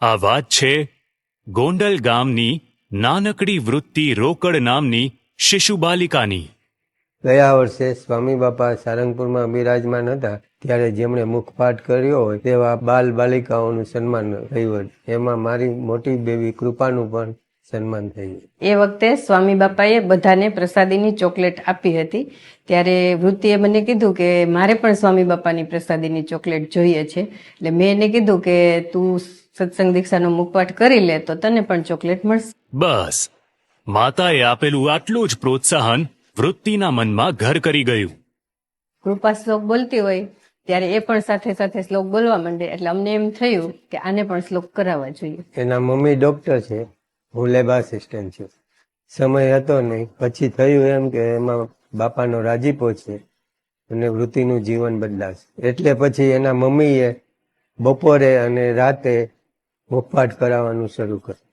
આ વાત છે ગોંડલ ગામની નાનકડી વૃત્તિ રોકડ નામની શિશુ બાલિકાની. ગયા વર્ષે સ્વામી બાપા સારંગપુરમાં બિરાજમાન હતા ત્યારે જેમણે મુખપાઠ કર્યો હોય તેવા બાલ બાલિકાઓનું સન્માન થયું. એમાં મારી મોટી બેબી કૃપાનું પણ સન્માન થયું. એ વખતે સ્વામી બાપાએ બધાને પ્રસાદીની ચોકલેટ આપી હતી. ત્યારે વૃત્તિએ મને કીધું કે મારે પણ સ્વામી બાપાની પ્રસાદીની ચોકલેટ જોઈએ છે. એટલે મેં એને કીધું કે તું સત્સંગ દીક્ષાનો મુખપાઠ કરી લે તો તને પણ ચોકલેટ મળશે. બસ માતાએ આપેલું આટલું જ પ્રોત્સાહન વૃત્તિના મનમાં ઘર કરી ગયું. કૃપા શ્લોક બોલતી હોય ત્યારે એ પણ સાથે સાથે શ્લોક બોલવા માંડે. એટલે અમને એમ થયું કે આને પણ શ્લોક કરાવવા જોઈએ. એના મમ્મી ડોક્ટર છે, હું લેબ આસિસ્ટન્ટ છું. સમય હતો નહીં, પછી થયું એમ કે એમાં બાપાનો રાજીપો છે અને વૃત્તિનું જીવન બદલાશે. એટલે પછી એના મમ્મીએ બપોરે અને રાતે મુખપાઠ કરાવવાનું શરૂ કર્યું.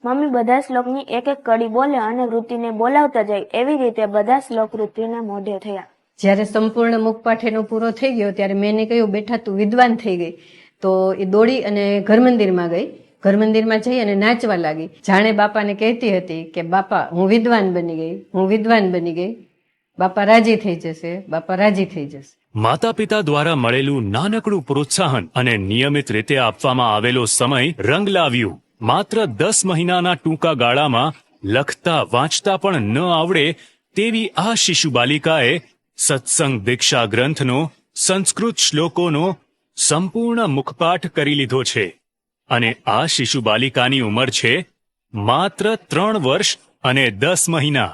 મમ્મી બધા શ્લોકની એક એક કડી બોલે અને વૃત્તિને બોલાવતા જાય. એવી રીતે બધા શ્લોક વૃત્તિના મોઢે થયા. જ્યારે સંપૂર્ણ મુખપાઠ એનો પૂરો થઈ ગયો ત્યારે મેં એને કહ્યું, બેઠા તું વિદ્વાન થઈ ગઈ. તો એ દોડી અને ઘરમંદિરમાં ગઈ. ઘરમંદિરમાં જઈ અને નાચવા લાગી. જાણે બાપાને કહેતી હતી કે બાપા હું વિદ્વાન બની ગઈ, હું વિદ્વાન બની ગઈ. બાપા રાજી થઈ જશે, બાપા રાજી થઈ જશે. માતા પિતા દ્વારા મળેલું નાનકડું પ્રોત્સાહન અને નિયમિત રીતે આપવામાં આવેલો સમય રંગ લાવ્યું. માત્ર 10 મહિનાના ટૂંકા ગાળામાં લખતા વાંચતા પણ ન આવડે તેવી આ શિશુ બાલિકાએ સત્સંગ દીક્ષા ગ્રંથનો સંસ્કૃત શ્લોકોનો સંપૂર્ણ મુખપાઠ કરી લીધો છે. અને આ શિશુ બાલિકાની ઉંમર છે માત્ર 3 વર્ષ અને 10 મહિના.